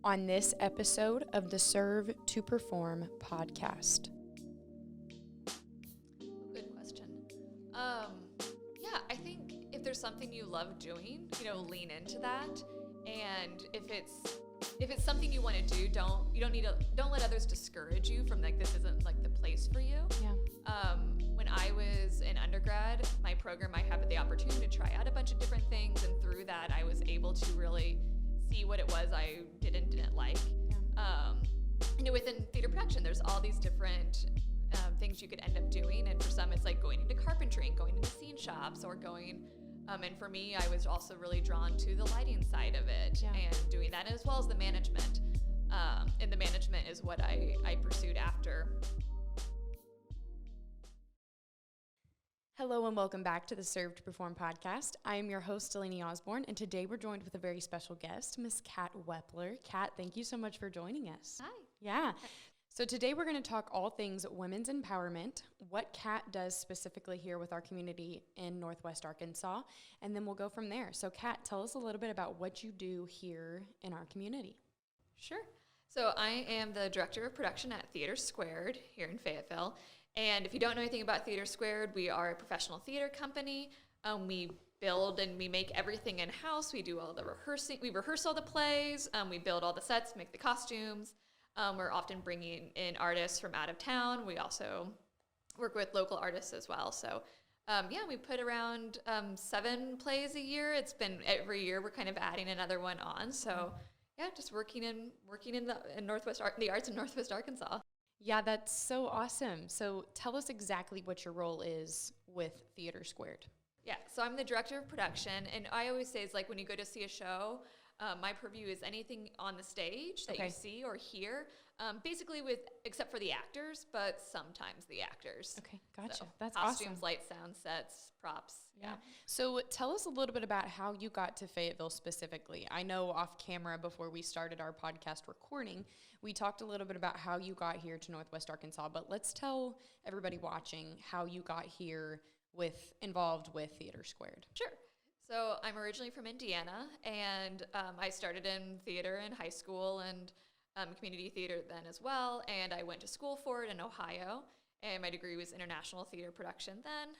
on this episode of the Serve to Perform podcast? Good question. Yeah, I think if there's something you love doing, lean into that. And if it's something you want to do, don't let others discourage you from this isn't the place for you. Yeah. When I was in undergrad, my program, I had the opportunity to try out a bunch of different things, and through that, I was able to really see what it was I did and didn't like. Yeah. Within theater production, there's all these different things you could end up doing, and for some, it's like going into carpentry and going into scene shops or going. And for me, I was also really drawn to the lighting side of it and doing that, as well as the management. And the management is what I pursued after. Hello and welcome back to the Serve to Perform podcast. I am your host, Delaney Osborne, and today we're joined with a very special guest, Miss Kat Wepler. Kat, thank you so much for joining us. Hi. Yeah. So today we're going to talk all things women's empowerment, what Kat does specifically here with our community in Northwest Arkansas, and then we'll go from there. So Kat, tell us a little bit about what you do here in our community. Sure. So I am the director of production at Theater Squared here in Fayetteville. And if you don't know anything about Theater Squared, we are a professional theater company. We build and we make everything in-house. We do all the rehearsing. We rehearse all the plays. We build all the sets, make the costumes. We're often bringing in artists from out of town. We also work with local artists as well. So, we put around 7 plays a year. It's been every year we're kind of adding another one on. So, just working in the arts in Northwest Arkansas. Yeah, that's so awesome. So tell us exactly what your role is with Theater Squared. Yeah, so I'm the director of production, and I always say it's like when you go to see a show, my purview is anything on the stage that you see or hear, basically except for the actors, but sometimes the actors. Okay, gotcha. So That's costumes, awesome. light, sound, sets, props. Yeah. So tell us a little bit about how you got to Fayetteville specifically. I know off camera before we started our podcast recording, we talked a little bit about how you got here to Northwest Arkansas, but let's tell everybody watching how you got here involved with Theater Squared. Sure. So I'm originally from Indiana, and I started in theater in high school and community theater then as well, and I went to school for it in Ohio, and my degree was international theater production then.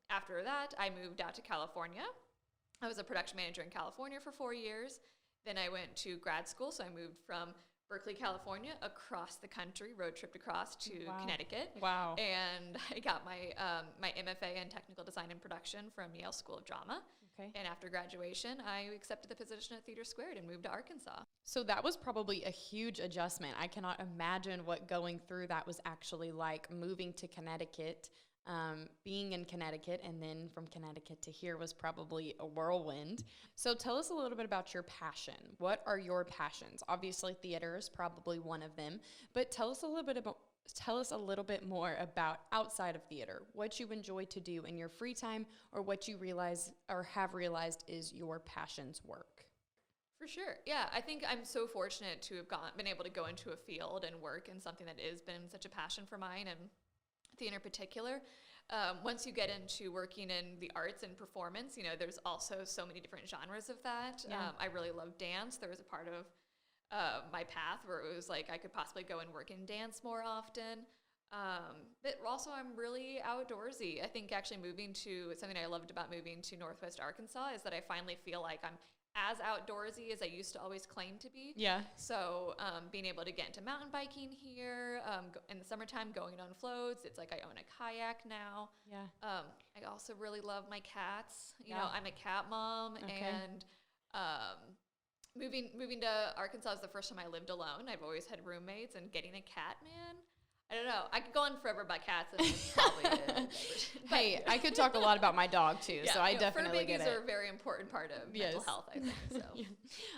After that, I moved out to California. I was a production manager in California for 4 years. Then I went to grad school, so I moved from Berkeley, California, across the country, road tripped across to Connecticut. Wow. And I got my my MFA in technical design and production from Yale School of Drama. Okay. And after graduation, I accepted the position at Theater Squared and moved to Arkansas. So that was probably a huge adjustment. I cannot imagine what going through that was actually like. Moving to Connecticut, being in Connecticut, and then from Connecticut to here was probably a whirlwind. So tell us a little bit about your passion. What are your passions? Obviously, theater is probably one of them, but tell us a little bit more about outside of theater, what you enjoy to do in your free time, or what you realize or have realized is your passion's work. For sure. Yeah, I think I'm so fortunate to have been able to go into a field and work in something that has been such a passion for mine, and theater in particular. Once you get into working in the arts and performance, there's also so many different genres of that. Yeah. I really love dance. There was a part of my path where it was like I could possibly go and work in dance more often. But also I'm really outdoorsy. I think actually something I loved about moving to Northwest Arkansas is that I finally feel like I'm as outdoorsy as I used to always claim to be. Yeah. So being able to get into mountain biking here, in the summertime going on floats, it's like I own a kayak now. Yeah. I also really love my cats. Yeah. I'm a cat mom, and moving to Arkansas is the first time I lived alone. I've always had roommates, and getting a cat, man, I don't know. I could go on forever about cats, and it's probably it. Hey, I could talk a lot about my dog too, so I definitely get it. Fur babies are a very important part of mental health, I think. So. Yeah.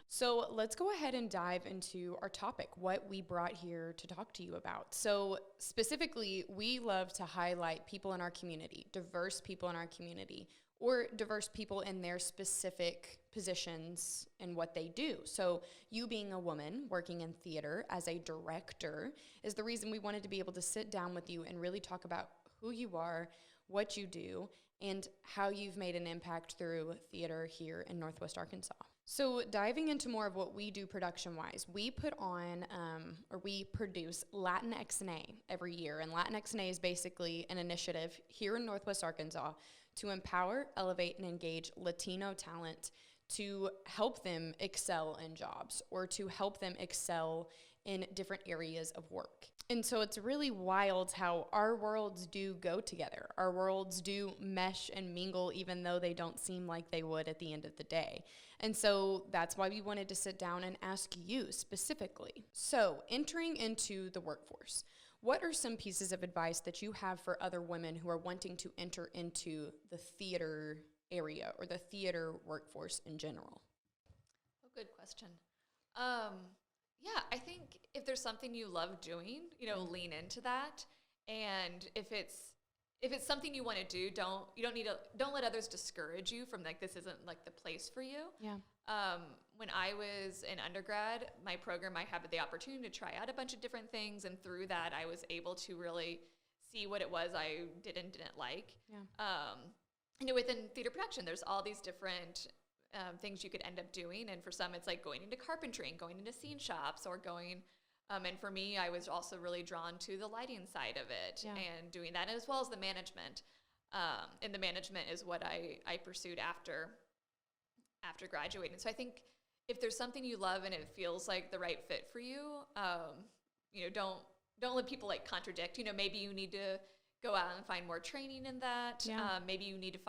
So let's go ahead and dive into our topic, what we brought here to talk to you about. So specifically, we love to highlight people in our community, diverse people in our community, or diverse people in their specific positions and what they do. So you being a woman working in theater as a director is the reason we wanted to be able to sit down with you and really talk about who you are, what you do, and how you've made an impact through theater here in Northwest Arkansas. So diving into more of what we do production-wise, we put on, or we produce Latinx A every year. And Latinx A is basically an initiative here in Northwest Arkansas to empower, elevate, and engage Latino talent to help them excel in jobs or to help them excel in different areas of work. And so it's really wild how our worlds do go together. Our worlds do mesh and mingle, even though they don't seem like they would at the end of the day. And so that's why we wanted to sit down and ask you specifically. So entering into the workforce, what are some pieces of advice that you have for other women who are wanting to enter into the theater area or the theater workforce in general? Oh, good question. Yeah, I think if there's something you love doing, lean into that. And if it's something you want to do, don't let others discourage you from like, this isn't like the place for you. Yeah. When I was in undergrad, my program, I had the opportunity to try out a bunch of different things. And through that, I was able to really see what it was I did and didn't like. Yeah. Within theater production, there's all these different things you could end up doing. And for some, it's like going into carpentry and going into scene shops or going, and for me, I was also really drawn to the lighting side of it and doing that, as well as the management. And the management is what I pursued after graduating. So I think if there's something you love and it feels like the right fit for you, don't let people like contradict. Maybe you need to go out and find more training in that. Yeah. Maybe you need to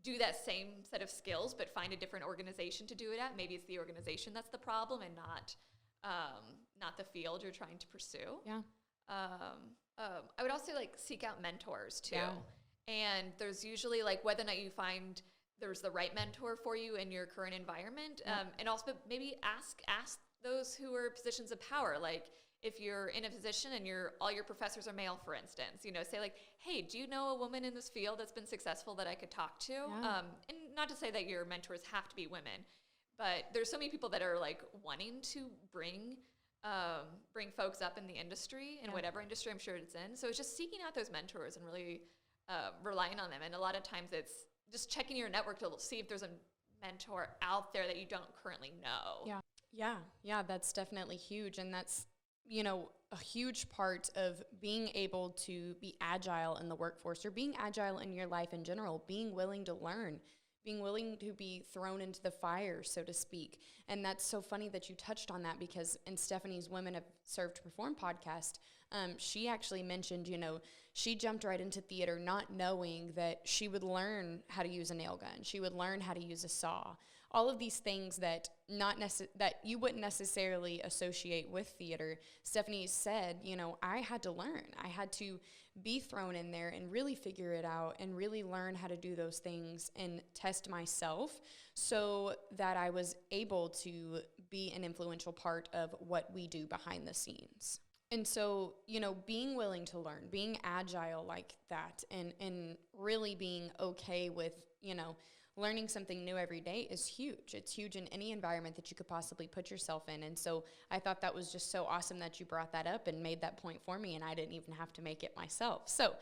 do that same set of skills, but find a different organization to do it at. Maybe it's the organization that's the problem and not the field you're trying to pursue. Yeah. I would also like seek out mentors too. Yeah. And there's usually like whether or not you find there's the right mentor for you in your current environment. And also maybe ask those who are positions of power. Like if you're in a position and all your professors are male, for instance, say like, hey, do you know a woman in this field that's been successful that I could talk to? Yeah. And not to say that your mentors have to be women, but there's so many people that are like wanting to bring folks up in the industry, in whatever industry I'm sure it's in. So it's just seeking out those mentors and really relying on them. And a lot of times it's just checking your network to see if there's a mentor out there that you don't currently know. Yeah, that's definitely huge. And that's, a huge part of being able to be agile in the workforce or being agile in your life in general, being willing to learn, being willing to be thrown into the fire, so to speak. And that's so funny that you touched on that, because in Stephanie's Women Have Served to Perform podcast, she actually mentioned, she jumped right into theater not knowing that she would learn how to use a nail gun. She would learn how to use a saw. All of these things that that you wouldn't necessarily associate with theater. Stephanie said, I had to learn. I had to be thrown in there and really figure it out and really learn how to do those things and test myself so that I was able to be an influential part of what we do behind the scenes. And so, being willing to learn, being agile like that, and really being okay with, learning something new every day is huge. It's huge in any environment that you could possibly put yourself in. And so I thought that was just so awesome that you brought that up and made that point for me, and I didn't even have to make it myself. So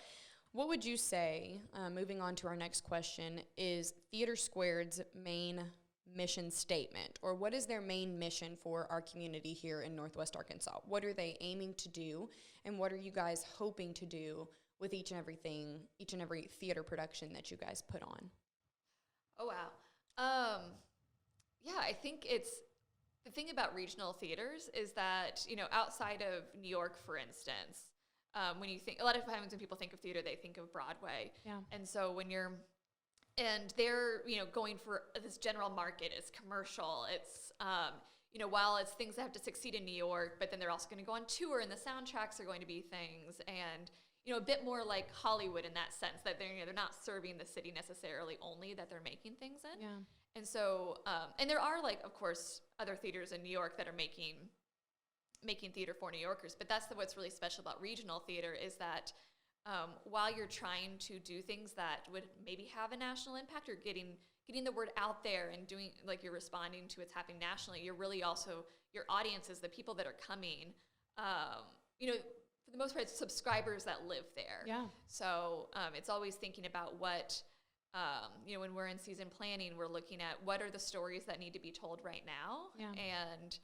what would you say, moving on to our next question, is Theater Squared's main mission statement, or what is their main mission for our community here in Northwest Arkansas? What are they aiming to do, and what are you guys hoping to do with each and every theater production that you guys put on? Oh, wow. Yeah, I think the thing about regional theaters is that, outside of New York, for instance, when you think, a lot of times when people think of theater, they think of Broadway. Yeah. And so they're, going for this general market, it's commercial, it's, while it's things that have to succeed in New York, but then they're also going to go on tour and the soundtracks are going to be things, and a bit more like Hollywood in that sense, that they're not serving the city necessarily only, that they're making things in. Yeah. And so, and there are of course, other theaters in New York that are making theater for New Yorkers, but that's what's really special about regional theater is that while you're trying to do things that would maybe have a national impact or getting the word out there and doing, you're responding to what's happening nationally, you're really also, your audiences, the people that are coming, for the most part, it's subscribers that live there. Yeah. So it's always thinking about what when we're in season planning, we're looking at what are the stories that need to be told right now, and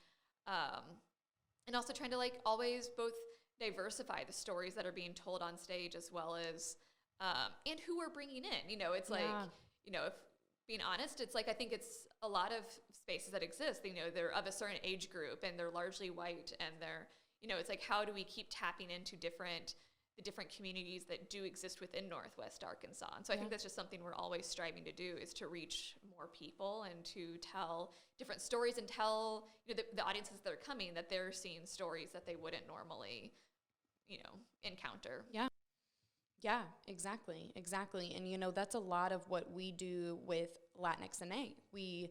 also trying to like always both diversify the stories that are being told on stage as well as and who we're bringing in. It's like if being honest, it's like I think it's a lot of spaces that exist. They're of a certain age group and they're largely white, and they're it's like how do we keep tapping into the different communities that do exist within Northwest Arkansas. And so I think that's just something we're always striving to do, is to reach more people and to tell different stories and tell the audiences that are coming that they're seeing stories that they wouldn't normally encounter. Yeah, exactly. And, that's a lot of what we do with Latinx Innate. We,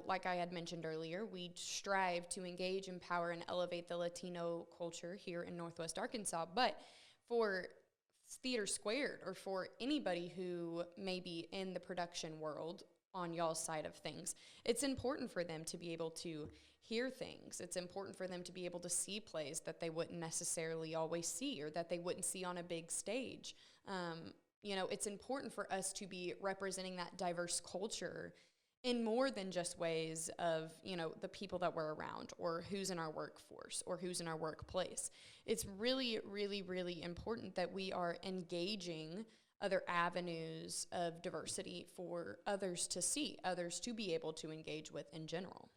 like I had mentioned earlier, we strive to engage, empower, and elevate the Latino culture here in Northwest Arkansas. But for Theater Squared, or for anybody who may be in the production world on y'all's side of things, it's important for them to be able to hear things. It's important for them to be able to see plays that they wouldn't necessarily always see, or that they wouldn't see on a big stage. It's important for us to be representing that diverse culture in more than just ways of, the people that we're around, or who's in our workforce, or who's in our workplace. It's really, really, really important that we are engaging other avenues of diversity for others to see, others to be able to engage with in general.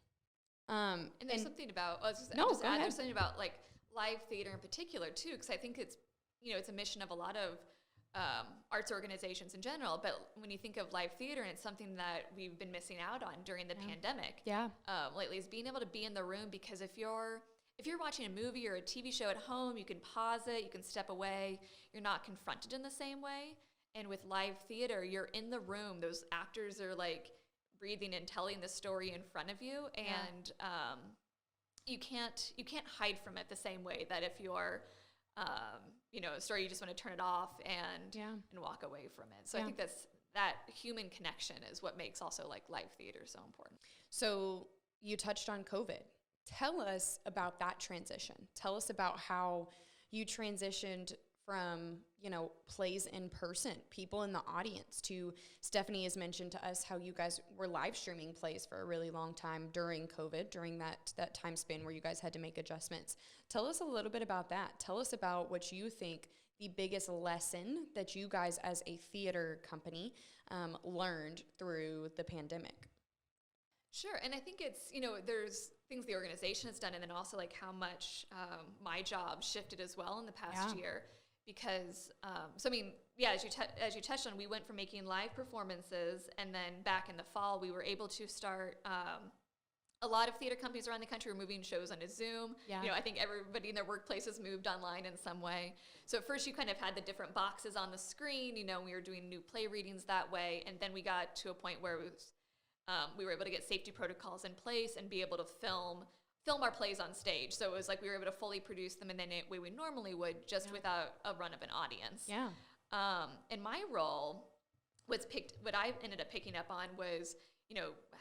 And there's something about, there's something about like live theater in particular too, because I think it's, it's a mission of a lot of arts organizations in general. But when you think of live theater, and it's something that we've been missing out on during the pandemic lately, is being able to be in the room. Because if you're watching a movie or a TV show at home, you can pause it, you can step away, you're not confronted in the same way. And with live theater, you're in the room, those actors are like breathing and telling the story in front of you, and you can't hide from it the same way that if you're a story, you just want to turn it off and walk away from it. So I think that human connection is what makes also like live theater so important. So you touched on COVID. Tell us about that transition. Tell us about how you transitioned from, plays in person, people in the audience, to Stephanie has mentioned to us how you guys were live streaming plays for a really long time during COVID, during that time span where you guys had to make adjustments. Tell us a little bit about that. Tell us about what you think the biggest lesson that you guys as a theater company learned through the pandemic. Sure. And I think it's, there's things the organization has done, and then also like how much my job shifted as well in the past year. Because, as you touched on, we went from making live performances, and then back in the fall, we were able to start, a lot of theater companies around the country were moving shows onto Zoom. I think everybody in their workplaces moved online in some way. So at first you kind of had the different boxes on the screen, we were doing new play readings that way. And then we got to a point where it was, we were able to get safety protocols in place and be able to film our plays on stage. So it was like we were able to fully produce them in the way we normally would, just without a run of an audience. And my role what I ended up picking up on was,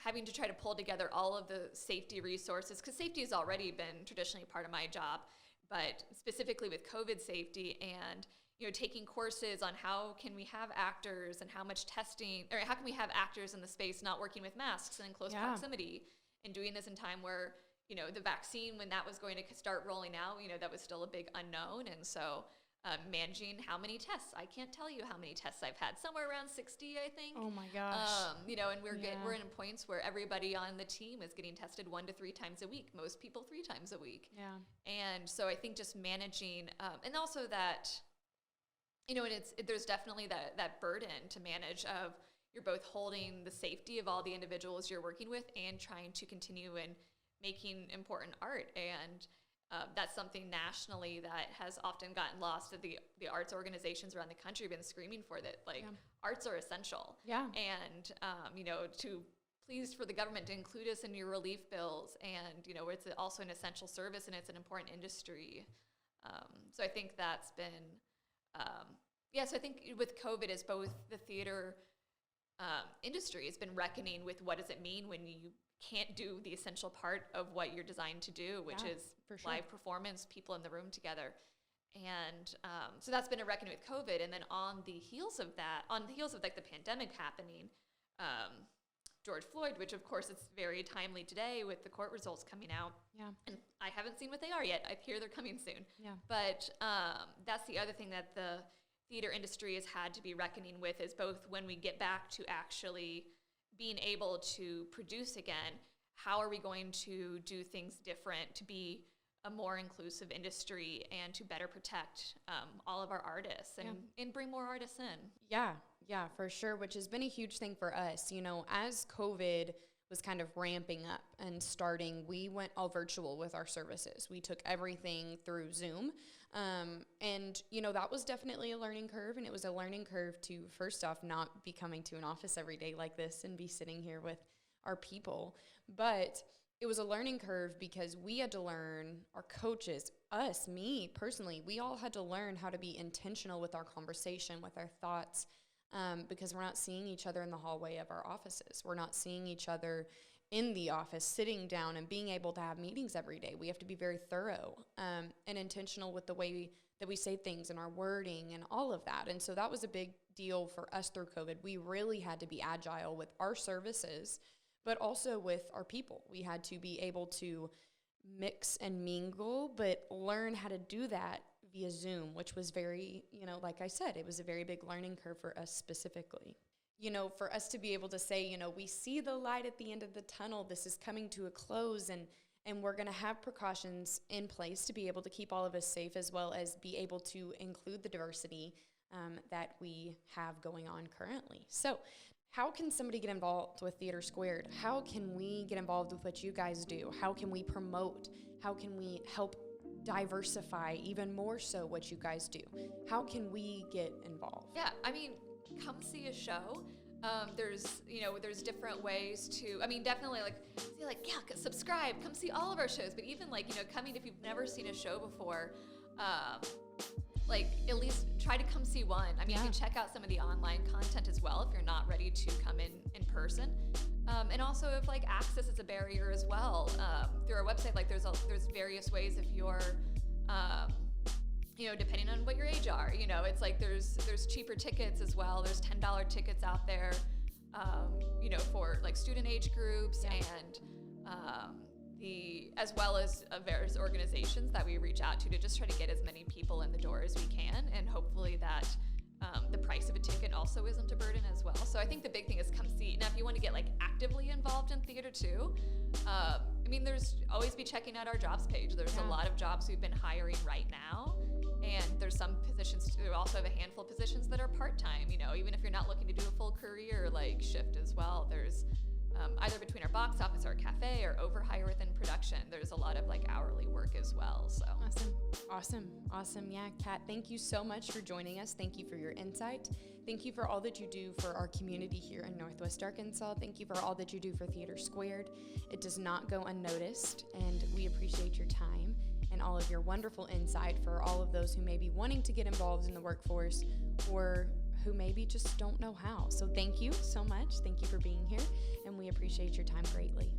having to try to pull together all of the safety resources, because safety has already been traditionally part of my job, but specifically with COVID safety, and taking courses on how can we have actors and how much testing, or how can we have actors in the space not working with masks and in close proximity, and doing this in time where the vaccine, when that was going to start rolling out, that was still a big unknown. And so managing how many tests, I can't tell you how many tests I've had, somewhere around 60, I think. Oh my gosh. And we're in points where everybody on the team is getting tested 1 to 3 times a week, most people 3 times a week. And so I think just managing, and also that, and there's definitely that burden to manage of, you're both holding the safety of all the individuals you're working with and trying to continue and making important art. And that's something nationally that has often gotten lost, that the arts organizations around the country have been screaming for, that arts are essential. And to please for the government to include us in your relief bills, and it's also an essential service and it's an important industry. So I think that's been so I think with COVID, as both the theater industry has been reckoning with what does it mean when you can't do the essential part of what you're designed to do, which is live performance, people in the room together. And so that's been a reckoning with COVID. And then on the heels of like the pandemic happening, George Floyd, which of course it's very timely today with the court results coming out. Yeah. And I haven't seen what they are yet. I hear they're coming soon. Yeah. But that's the other thing that the theater industry has had to be reckoning with, is both when we get back to actually being able to produce again, how are we going to do things different to be a more inclusive industry and to better protect all of our artists and bring more artists in. Yeah, for sure, which has been a huge thing for us. You know, as COVID was kind of ramping up and starting, we went all virtual with our services. We took everything through Zoom. And, you know, that was definitely a learning curve. And it was a learning curve to, first off, not be coming to an office every day like this and be sitting here with our people. But it was a learning curve because we had to learn, our coaches, us, me personally, we all had to learn how to be intentional with our conversation, with our thoughts, because we're not seeing each other in the hallway of our offices. We're not seeing each other in the office, sitting down and being able to have meetings every day. We have to be very thorough and intentional with the way that we say things and our wording and all of that. And so that was a big deal for us through COVID. We really had to be agile with our services, but also with our people. We had to be able to mix and mingle, but learn how to do that via Zoom, which was very, you know, like I said, it was a very big learning curve for us specifically. You know, for us to be able to say, you know, we see the light at the end of the tunnel, this is coming to a close, and we're going to have precautions in place to be able to keep all of us safe, as well as be able to include the diversity that we have going on currently. So how can somebody get involved with Theater Squared? How can we get involved with what you guys do? How can we promote? How can we help diversify even more so what you guys do? How can we get involved? Yeah, I mean, come see a show. There's different ways to, I mean, definitely subscribe, come see all of our shows, but even coming, if you've never seen a show before, at least try to come see one. I mean, you can check out some of the online content as well if you're not ready to come in person. And also if access is a barrier as well, through our website, there's various ways if you're, depending on what your age are, it's there's cheaper tickets as well. There's $10 tickets out there, for student age groups and as well as various organizations that we reach out to just try to get as many people in the door as we can, and hopefully that the price of a ticket also isn't a burden as well. So I think the big thing is come see. Now, if you want to get actively involved in theater too, there's always be checking out our jobs page. There's a lot of jobs we've been hiring right now, and there's some positions. We also have a handful of positions that are part-time. Even if you're not looking to do a full career shift as well, there's either between our box office or cafe or over hire within production, there's a lot of hourly work as well. So awesome. Yeah, Kat, thank you so much for joining us. Thank you for your insight. Thank you for all that you do for our community here in Northwest Arkansas. Thank you for all that you do for Theater Squared. It does not go unnoticed, and we appreciate your time and all of your wonderful insight for all of those who may be wanting to get involved in the workforce or who maybe just don't know how. So thank you so much. Thank you for being here, and we appreciate your time greatly.